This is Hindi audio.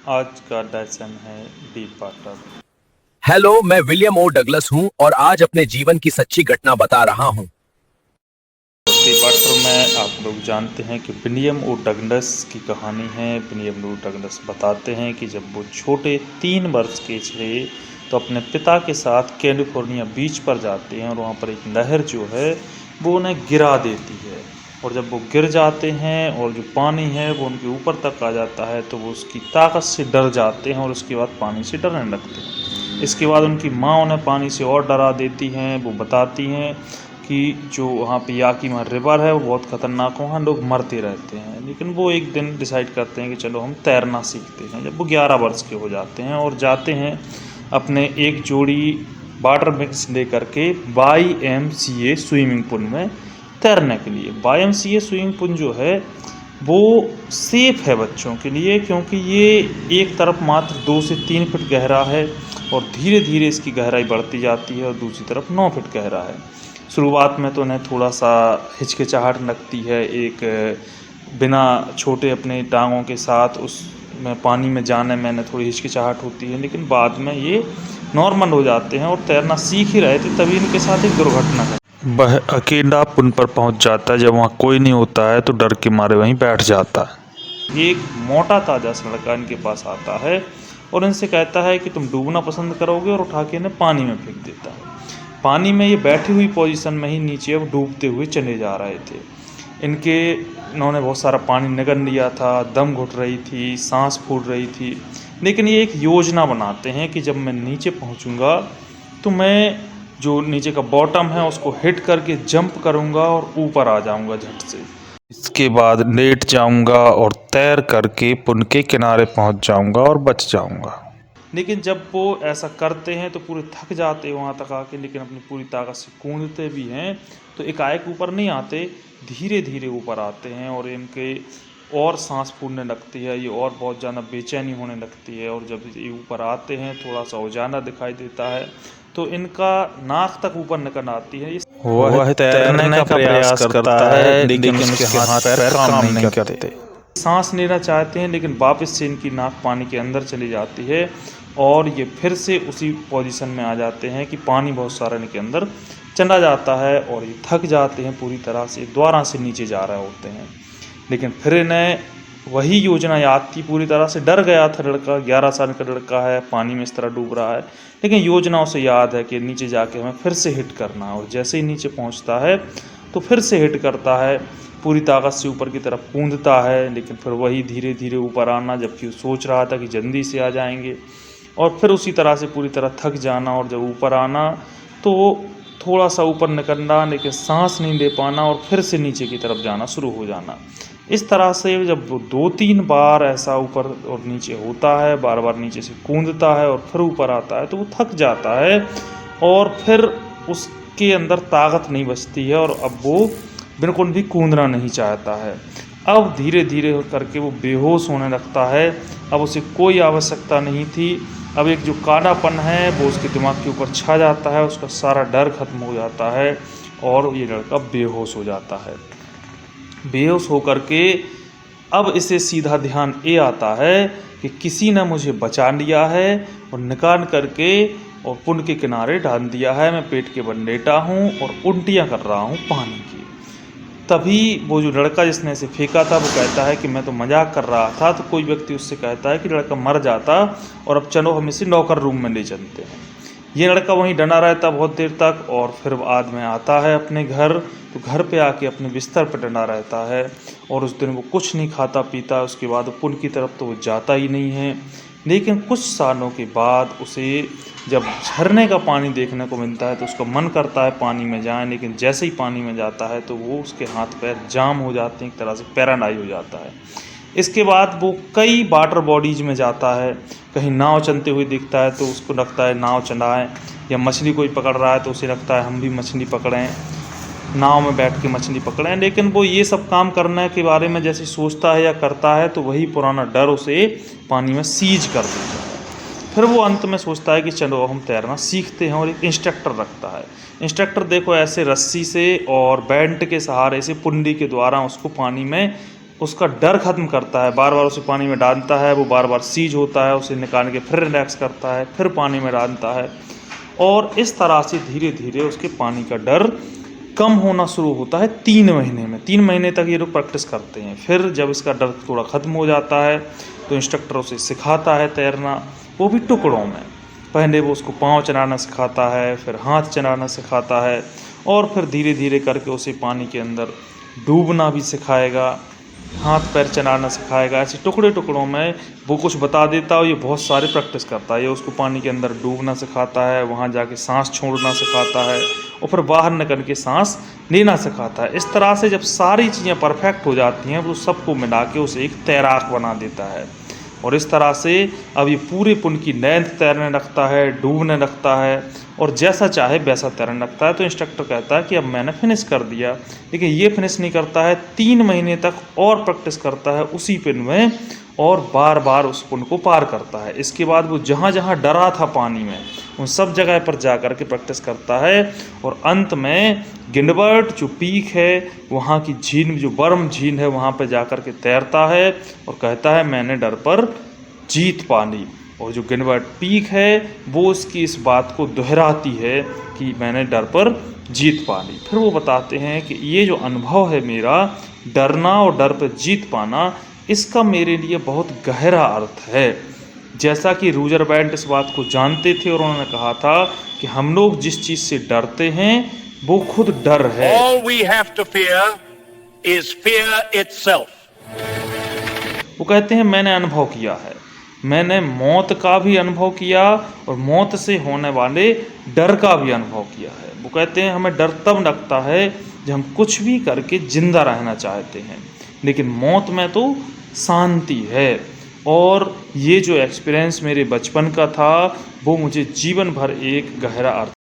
आज का लेसन है डीप वाटर। हेलो, मैं विलियम ओ डगलस हूं और आज अपने जीवन की सच्ची घटना बता रहा हूं। डीप वाटर में आप लोग जानते हैं कि विलियम ओ डगलस की कहानी है। विलियम ओ डगलस बताते हैं कि जब वो छोटे 3 वर्ष के थे तो अपने पिता के साथ कैलिफोर्निया बीच पर जाते हैं और वहाँ पर एक लहर जो है वो उन्हें गिरा देती है। और जब वो गिर जाते हैं और जो पानी है वो उनके ऊपर तक आ जाता है तो वो उसकी ताकत से डर जाते हैं और उसके बाद पानी से डरने लगते हैं। इसके बाद उनकी माँ उन्हें पानी से और डरा देती हैं। वो बताती हैं कि जो वहाँ पे याकीमा रिवर है वो बहुत ख़तरनाक है, वहाँ लोग मरते रहते हैं। लेकिन वो एक दिन डिसाइड करते हैं कि चलो हम तैरना सीखते हैं। जब वो 11 वर्ष के हो जाते हैं और जाते हैं अपने एक जोड़ी वाटर मिक्स लेकर के YMCA स्विमिंग पूल में तैरने के लिए। YMCA स्विमिंग पूल जो है वो सेफ़ है बच्चों के लिए, क्योंकि ये एक तरफ मात्र 2 से 3 फीट गहरा है और धीरे धीरे इसकी गहराई बढ़ती जाती है और दूसरी तरफ 9 फीट गहरा है। शुरुआत में तो उन्हें थोड़ा सा हिचकिचाहट लगती है, एक बिना छोटे अपने टांगों के साथ उसमें पानी में जाने में इन्हें थोड़ी हिचकिचाहट होती है, लेकिन बाद में ये नॉर्मल हो जाते हैं और तैरना सीख ही रहे थे तभी इनके साथ एक दुर्घटना है। वह अकेला पुल पर पहुंच जाता है। जब वहाँ कोई नहीं होता है तो डर के मारे वहीं बैठ जाता है। एक मोटा ताजा सा लड़का इनके पास आता है और इनसे कहता है कि तुम डूबना पसंद करोगे, और उठा के इन्हें पानी में फेंक देता है। पानी में ये बैठी हुई पोजीशन में ही नीचे अब डूबते हुए चले जा रहे थे। इन्होंने बहुत सारा पानी निगल लिया था, दम घुट रही थी, सांस फूल रही थी। लेकिन ये एक योजना बनाते हैं कि जब मैं नीचे पहुंचूंगा तो मैं जो नीचे का बॉटम है उसको हिट करके जंप करूंगा और ऊपर आ जाऊंगा झट से। इसके बाद लेट जाऊंगा और तैर करके पुल के किनारे पहुंच जाऊंगा और बच जाऊंगा। लेकिन जब वो ऐसा करते हैं तो पूरे थक जाते हैं वहाँ तक आके, लेकिन अपनी पूरी ताकत से कूदते भी हैं तो एकाएक ऊपर नहीं आते, धीरे धीरे ऊपर आते हैं और इनके और सांस फूलने लगती है, ये और बहुत ज़्यादा बेचैनी होने लगती है। और जब ये ऊपर आते हैं थोड़ा सा उजाला दिखाई देता है तो इनका नाक तक ऊपर निकल आती है। वह तैरने का प्रयास करता है लेकिन उसके हाथ पैर काम नहीं करते। सांस लेना चाहते हैं लेकिन वापस से इनकी नाक पानी के अंदर चली जाती है और ये फिर से उसी पोजीशन में आ जाते हैं कि पानी बहुत सारा इनके अंदर चला जाता है और ये थक जाते हैं पूरी तरह से, दोबारा से नीचे जा रहे होते हैं। लेकिन फिर इन्हें वही योजना याद थी, पूरी तरह से डर गया था लड़का, 11 साल का लड़का है, पानी में इस तरह डूब रहा है, लेकिन योजना उसे याद है कि नीचे जाके हमें फिर से हिट करना है। और जैसे ही नीचे पहुंचता है तो फिर से हिट करता है, पूरी ताकत से ऊपर की तरफ कूदता है, लेकिन फिर वही धीरे धीरे ऊपर आना, जबकि वो सोच रहा था कि जल्दी से आ जाएंगे। और फिर उसी तरह से पूरी तरह थक जाना और जब ऊपर आना तो थोड़ा सा ऊपर निकलना लेकिन सांस नहीं ले पाना और फिर से नीचे की तरफ जाना शुरू हो जाना। इस तरह से जब वो 2-3 बार ऐसा ऊपर और नीचे होता है, बार बार नीचे से कूदता है और फिर ऊपर आता है तो वो थक जाता है और फिर उसके अंदर ताकत नहीं बचती है और अब वो बिल्कुल भी कूदना नहीं चाहता है। अब धीरे धीरे करके वो बेहोश होने लगता है। अब उसे कोई आवश्यकता नहीं थी, अब एक जो कालापन है वो उसके दिमाग के ऊपर छा जाता है, उसका सारा डर खत्म हो जाता है और ये लड़का बेहोश हो जाता है। बेहोश होकर के अब इसे सीधा ध्यान ये आता है कि किसी ने मुझे बचा लिया है और निकाल करके और पुल के किनारे डाल दिया है। मैं पेट के बल लेटा हूँ और उल्टियाँ कर रहा हूँ पानी की। तभी वो जो लड़का जिसने इसे फेंका था वो कहता है कि मैं तो मजाक कर रहा था। तो कोई व्यक्ति उससे कहता है कि लड़का मर जाता और अब चलो हम इसे लॉकर रूम में ले चलते हैं। ये लड़का वहीं डना रहता बहुत देर तक और फिर बाद में आता है अपने घर, तो घर पे आके अपने बिस्तर पर डना रहता है और उस दिन वो कुछ नहीं खाता पीता। उसके बाद पुल की तरफ तो वो जाता ही नहीं है। लेकिन कुछ सालों के बाद उसे जब झरने का पानी देखने को मिलता है तो उसका मन करता है पानी में जाए, लेकिन जैसे ही पानी में जाता है तो वो उसके हाथ पैर जाम हो जाते हैं, एक तरह से पैरालाइज हो जाता है। इसके बाद वो कई वाटर बॉडीज में जाता है, कहीं नाव चलते हुए दिखता है तो उसको लगता है नाव चलाएं, या मछली कोई पकड़ रहा है तो उसे लगता है हम भी मछली पकड़ें, नाव में बैठ के मछली पकड़ें। लेकिन वो ये सब काम करने के बारे में जैसे सोचता है या करता है तो वही पुराना डर उसे पानी में सीज कर देता है। फिर वो अंत में सोचता है कि चलो हम तैरना सीखते हैं और एक इंस्ट्रक्टर रखता है। इंस्ट्रक्टर देखो ऐसे रस्सी से और बेल्ट के सहारे से पुंडी के द्वारा उसको पानी में उसका डर ख़त्म करता है। बार बार उसे पानी में डालता है, वो बार बार सीज होता है, उसे निकाल के फिर रिलैक्स करता है, फिर पानी में डालता है और इस तरह से धीरे धीरे उसके पानी का डर कम होना शुरू होता है 3 महीने में। 3 महीने तक ये लोग प्रैक्टिस करते हैं। फिर जब इसका डर थोड़ा ख़त्म हो जाता है तो इंस्ट्रक्टर उसे सिखाता है तैरना, वो भी टुकड़ों में। पहले वो उसको पाँव चलाना सिखाता है, फिर हाथ चलाना सिखाता है और फिर धीरे धीरे करके उसे पानी के अंदर डूबना भी सिखाएगा, हाथ पैर चलाना सिखाएगा। ऐसे टुकड़े टुकड़ों में वो कुछ बता देता है और ये बहुत सारे प्रैक्टिस करता है। ये उसको पानी के अंदर डूबना सिखाता है, वहाँ जाके सांस छोड़ना सिखाता है और फिर बाहर निकल के सांस लेना सिखाता है। इस तरह से जब सारी चीज़ें परफेक्ट हो जाती हैं, वो सबको मिला के उसे एक तैराक बना देता है और इस तरह से अब ये पूरे पुल की लेंथ तैरने लगता है, डूबने लगता है और जैसा चाहे वैसा तैरने लगता है। तो इंस्ट्रक्टर कहता है कि अब मैंने फिनिश कर दिया, लेकिन ये फिनिश नहीं करता है, 3 महीने तक और प्रैक्टिस करता है उसी पुल में और बार बार उस पुल को पार करता है। इसके बाद वो जहाँ जहाँ डरा था पानी में, उन सब जगह पर जा कर के प्रैक्टिस करता है और अंत में गिंडबर्ट जो पीक है, वहाँ की झील, जो बर्म झील है, वहाँ पर जा कर के तैरता है और कहता है मैंने डर पर जीत पा ली। और जो गिंडबर्ट पीक है वो उसकी इस बात को दोहराती है कि मैंने डर पर जीत पा ली। फिर वो बताते हैं कि ये जो अनुभव है मेरा, डरना और डर पर जीत पाना, इसका मेरे लिए बहुत गहरा अर्थ है। जैसा कि रूजर बैंट इस बात को जानते थे और उन्होंने कहा था कि हम लोग जिस चीज़ से डरते हैं वो खुद डर है। All we have to fear is fear itself. वो कहते हैं मैंने अनुभव किया है, मैंने मौत का भी अनुभव किया और मौत से होने वाले डर का भी अनुभव किया है। वो कहते हैं हमें डर तब लगता है जब हम कुछ भी करके ज़िंदा रहना चाहते हैं, लेकिन मौत में तो शांति है। और ये जो एक्सपीरियंस मेरे बचपन का था वो मुझे जीवन भर एक गहरा अर्थ